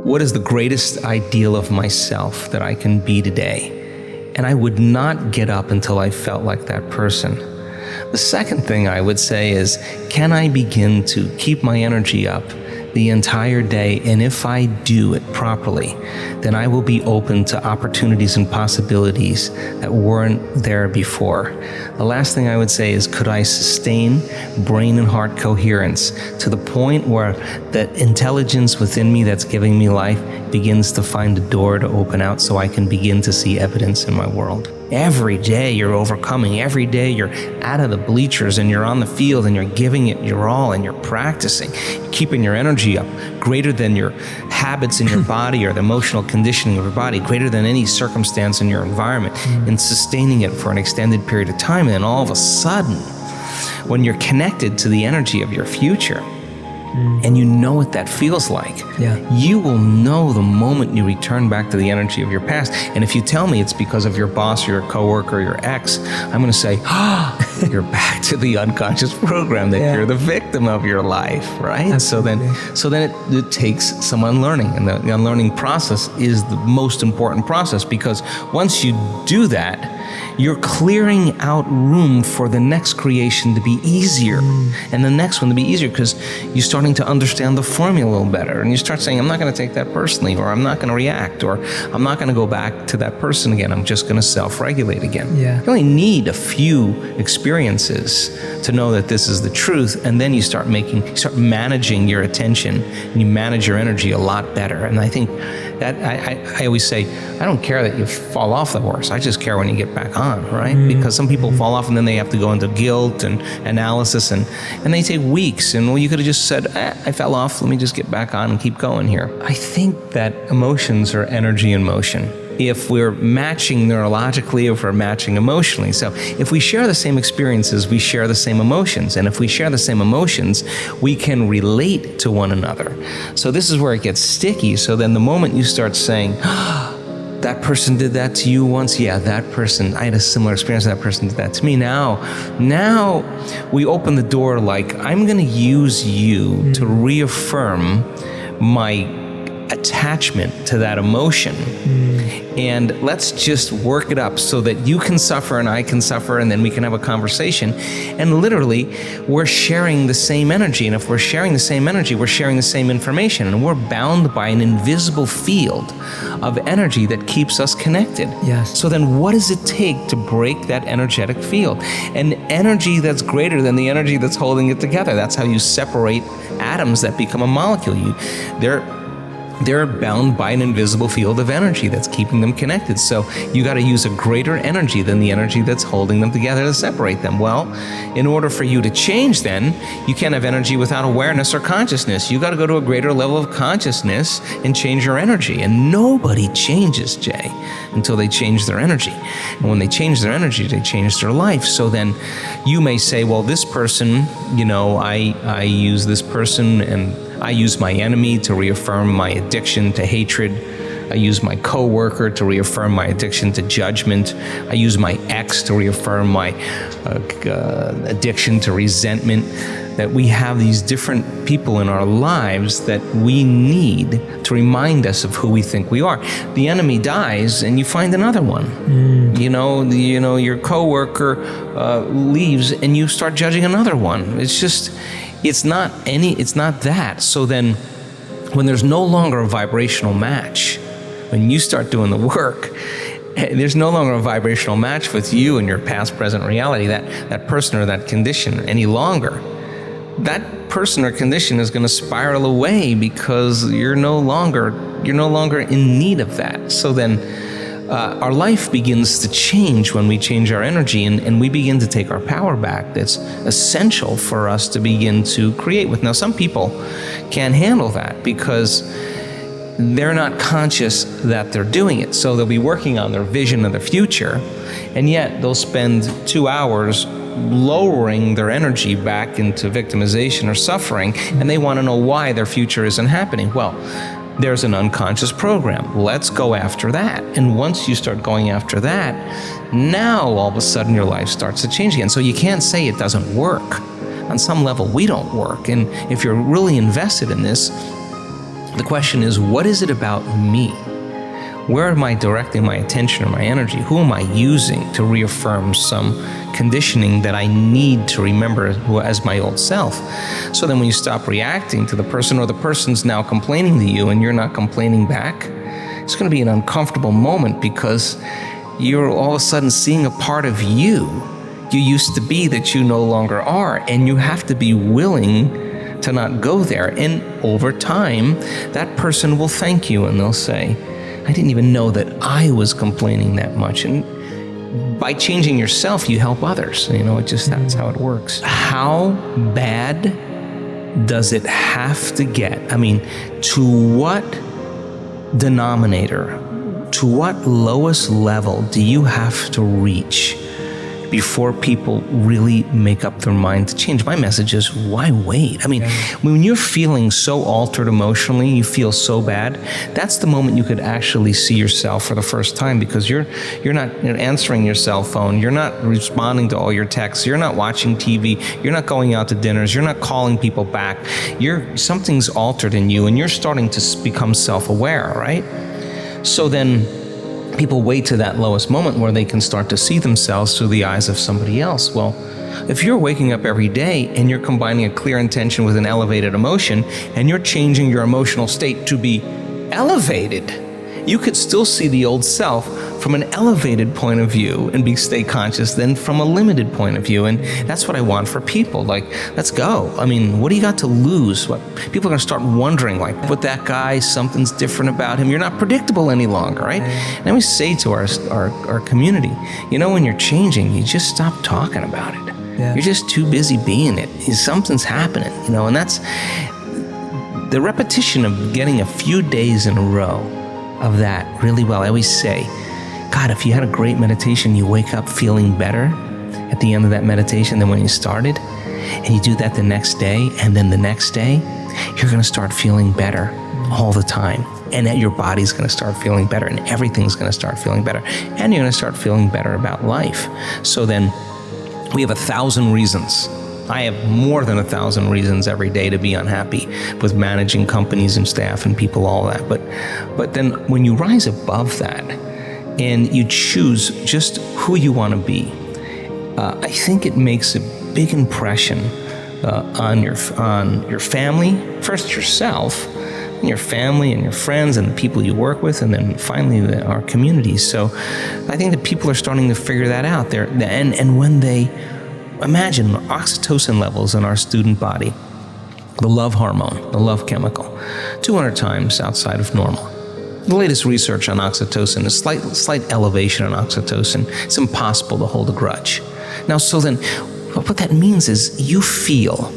what is the greatest ideal of myself that I can be today? And I would not get up until I felt like that person. The second thing I would say is, can I begin to keep my energy up the entire day? And if I do it properly, then I will be open to opportunities and possibilities that weren't there before. The last thing I would say is, could I sustain brain and heart coherence to the point where that intelligence within me that's giving me life begins to find a door to open out so I can begin to see evidence in my world? Every day you're overcoming. Every day you're out of the bleachers and you're on the field and you're giving it your all and you're practicing. You're keeping your energy up greater than your habits in your body or the emotional conditioning of your body, greater than any circumstance in your environment, and sustaining it for an extended period of time. And then all of a sudden, when you're connected to the energy of your future, and you know what that feels like, you will know the moment you return back to the energy of your past. And if you tell me it's because of your boss or your coworker or your ex, I'm going to say, you're back to the unconscious program that you're the victim of your life, right? Absolutely. So then it takes some unlearning, and the unlearning process is the most important process, because once you do that, you're clearing out room for the next creation to be easier, and the next one to be easier, because you're starting to understand the formula a little better, and you start saying, I'm not going to take that personally, or I'm not going to react, or I'm not going to go back to that person again. I'm just going to self-regulate again. You only need a few experiences to know that this is the truth, and then you start managing your attention, and you manage your energy a lot better. And I think that I always say, I don't care that you fall off the horse. I just care when you get back on, right? Because some people fall off and then they have to go into guilt and analysis, and they take weeks. And well, you could have just said, I fell off. Let me just get back on and keep going here. I think that emotions are energy in motion. If we're matching neurologically, if we're matching emotionally. So if we share the same experiences, we share the same emotions. And if we share the same emotions, we can relate to one another. So this is where it gets sticky. So then the moment you start saying, that person did that to you once. Yeah, that person, I had a similar experience. That person did that to me. Now we open the door, like, I'm going to use you to reaffirm my attachment to that emotion. And let's just work it up so that you can suffer and I can suffer, and then we can have a conversation. And literally, we're sharing the same energy. And if we're sharing the same energy, we're sharing the same information. And we're bound by an invisible field of energy that keeps us connected. So then what does it take to break that energetic field? An energy that's greater than the energy that's holding it together. That's how you separate atoms that become a molecule. They're bound by an invisible field of energy that's keeping them connected. So you got to use a greater energy than the energy that's holding them together to separate them. Well, in order for you to change, then, you can't have energy without awareness or consciousness. You got to go to a greater level of consciousness and change your energy. And nobody changes, Jay, until they change their energy. And when they change their energy, they change their life. So then you may say, well, this person, I use this person, and I use my enemy to reaffirm my addiction to hatred. I use my coworker to reaffirm my addiction to judgment. I use my ex to reaffirm my addiction to resentment. That we have these different people in our lives that we need to remind us of who we think we are. The enemy dies and you find another one. Your coworker leaves and you start judging another one. It's not that. So then when there's no longer a vibrational match, when you start doing the work, there's no longer a vibrational match with you and your past, present reality, that person or that condition any longer. That person or condition is going to spiral away because you're no longer in need of that. So then our life begins to change when we change our energy, and we begin to take our power back. That's essential for us to begin to create with. Now, some people can't handle that because they're not conscious that they're doing it. So they'll be working on their vision of the future, and yet they'll spend 2 hours lowering their energy back into victimization or suffering, and they want to know why their future isn't happening. Well, there's an unconscious program. Let's go after that. And once you start going after that, now all of a sudden your life starts to change again. So you can't say it doesn't work. On some level, we don't work. And if you're really invested in this, The question is, what is it about me? Where am I directing my attention or my energy? Who am I using to reaffirm some conditioning that I need to remember as my old self? So then when you stop reacting to the person, or the person's now complaining to you and you're not complaining back, it's going to be an uncomfortable moment, because you're all of a sudden seeing a part of you used to be that you no longer are, and you have to be willing to not go there. And over time, that person will thank you and they'll say, I didn't even know that I was complaining that much. And by changing yourself, you help others. That's how it works. How bad does it have to get? I mean, to what denominator, to what lowest level do you have to reach before people really make up their mind to change? My message is, why wait? I mean, when you're feeling so altered emotionally, you feel so bad, that's the moment you could actually see yourself for the first time, because you're not answering your cell phone, you're not responding to all your texts, you're not watching TV, you're not going out to dinners, you're not calling people back. Something's altered in you, and you're starting to become self-aware, right? So then people wait to that lowest moment where they can start to see themselves through the eyes of somebody else. Well, if you're waking up every day and you're combining a clear intention with an elevated emotion, and you're changing your emotional state to be elevated, you could still see the old self from an elevated point of view and stay conscious than from a limited point of view. And that's what I want for people. Like, let's go. I mean, what do you got to lose? People are going to start wondering, like, with that guy, something's different about him. You're not predictable any longer, right? And I always say to our community, when you're changing, you just stop talking about it. You're just too busy being it. Something's happening, and that's the repetition of getting a few days in a row of that really well. I always say, God, if you had a great meditation, you wake up feeling better at the end of that meditation than when you started, and you do that the next day, and then the next day, you're going to start feeling better all the time. And that your body's going to start feeling better, and everything's going to start feeling better, and you're going to start feeling better about life. So then we have 1,000 reasons. I have more than 1,000 reasons every day to be unhappy with managing companies and staff and people, all that. But then when you rise above that and you choose just who you want to be, I think it makes a big impression on your family, first yourself, and your family and your friends and the people you work with, and then finally our communities. So I think that people are starting to figure that out there. And when they imagine oxytocin levels in our student body, the love hormone, the love chemical, 200 times outside of normal. The latest research on oxytocin is slight elevation in oxytocin. It's impossible to hold a grudge. Now, so then, what that means is you feel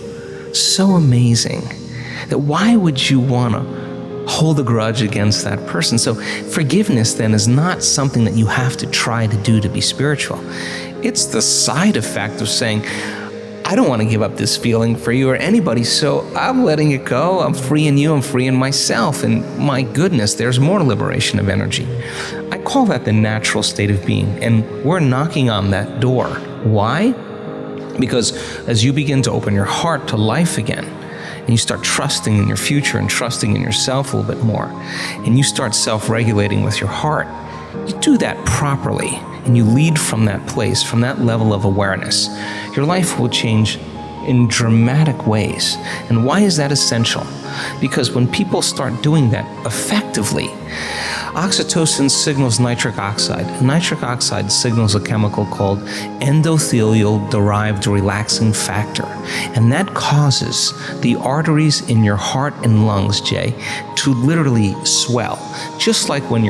so amazing that why would you want to hold a grudge against that person? So forgiveness then is not something that you have to try to do to be spiritual. It's the side effect of saying, I don't want to give up this feeling for you or anybody, so I'm letting it go. I'm freeing you, I'm freeing myself, and my goodness, there's more liberation of energy. I call that the natural state of being, and we're knocking on that door. Why? Because as you begin to open your heart to life again, and you start trusting in your future and trusting in yourself a little bit more, and you start self-regulating with your heart, you do that properly, and you lead from that place, from that level of awareness, your life will change in dramatic ways. And why is that essential? Because when people start doing that effectively, oxytocin signals nitric oxide. Nitric oxide signals a chemical called endothelial-derived relaxing factor. And that causes the arteries in your heart and lungs, Jay, to literally swell. Just like when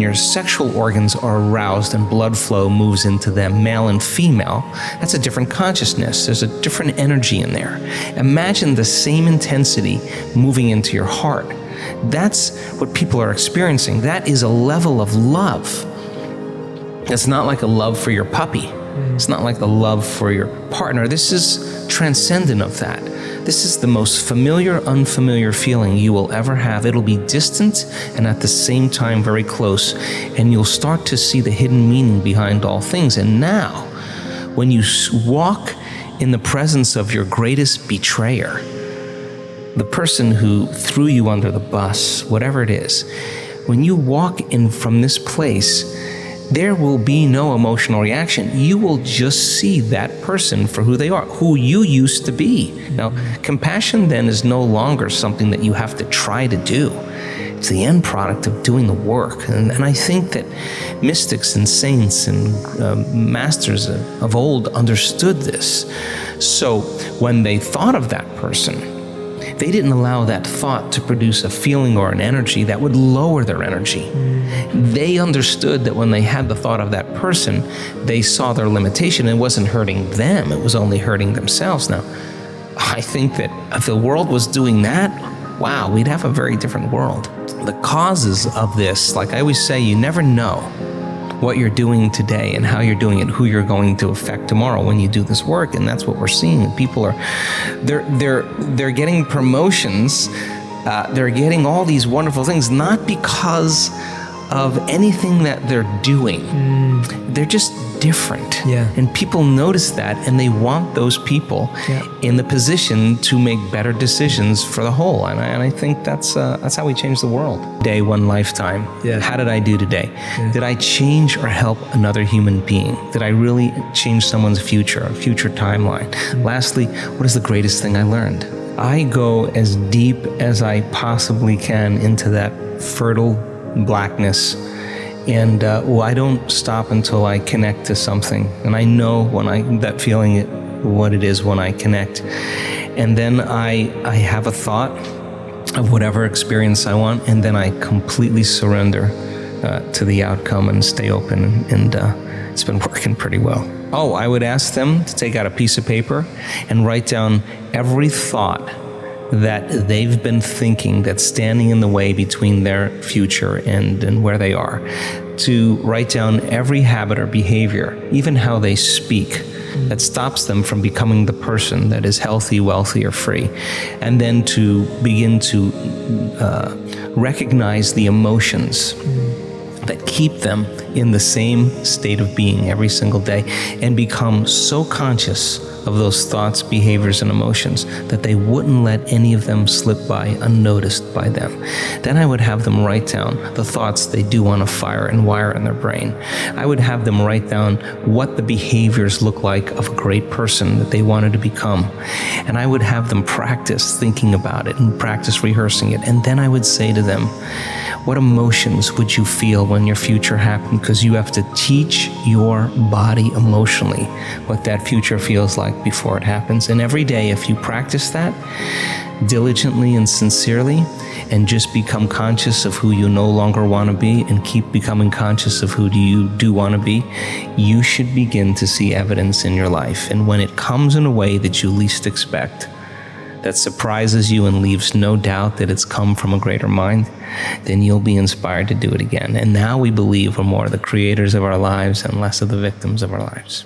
your sexual organs are aroused and blood flow moves into them, male and female, that's a different consciousness. There's a different energy in there. Imagine the same intensity moving into your heart. That's what people are experiencing. That is a level of love. It's not like a love for your puppy. It's not like a love for your partner. This is transcendent of that. This is the most familiar, unfamiliar feeling you will ever have. It'll be distant and at the same time very close. And you'll start to see the hidden meaning behind all things. And now, when you walk in the presence of your greatest betrayer, the person who threw you under the bus, whatever it is, when you walk in from this place, there will be no emotional reaction. You will just see that person for who they are, who you used to be. Now, compassion then is no longer something that you have to try to do. It's the end product of doing the work. And I think that mystics and saints and masters of old understood this. So when they thought of that person, they didn't allow that thought to produce a feeling or an energy that would lower their energy. They understood that when they had the thought of that person, they saw their limitation. It wasn't hurting them, it was only hurting themselves. Now, I think that if the world was doing that, wow, we'd have a very different world. The causes of this, like I always say, you never know what you're doing today and how you're doing it, who you're going to affect tomorrow when you do this work. And that's what we're seeing. People are, they're getting promotions. They're getting all these wonderful things, not because of anything that they're doing. They're just different. Yeah. And people notice that, and they want those people in the position to make better decisions for the whole. And I think that's how we change the world. Day, one lifetime. Yeah. How did I do today? Yeah. Did I change or help another human being? Did I really change someone's future, a future timeline? Lastly, what is the greatest thing I learned? I go as deep as I possibly can into that fertile blackness. And I don't stop until I connect to something. And I know when that feeling, what it is when I connect. And then I have a thought of whatever experience I want, and then I completely surrender to the outcome and stay open. And it's been working pretty well. Oh, I would ask them to take out a piece of paper and write down every thought that they've been thinking that's standing in the way between their future and where they are, to write down every habit or behavior, even how they speak, that stops them from becoming the person that is healthy, wealthy, or free. And then to begin to recognize the emotions that keep them in the same state of being every single day, and become so conscious of those thoughts, behaviors, and emotions that they wouldn't let any of them slip by unnoticed by them. Then I would have them write down the thoughts they do want to fire and wire in their brain. I would have them write down what the behaviors look like of a great person that they wanted to become. And I would have them practice thinking about it and practice rehearsing it. And then I would say to them, what emotions would you feel when your future happened? Because you have to teach your body emotionally what that future feels like before it happens. And every day, if you practice that diligently and sincerely, and just become conscious of who you no longer want to be, and keep becoming conscious of who you do want to be, you should begin to see evidence in your life. And when it comes in a way that you least expect, that surprises you and leaves no doubt that it's come from a greater mind, then you'll be inspired to do it again. And now we believe we're more the creators of our lives and less of the victims of our lives.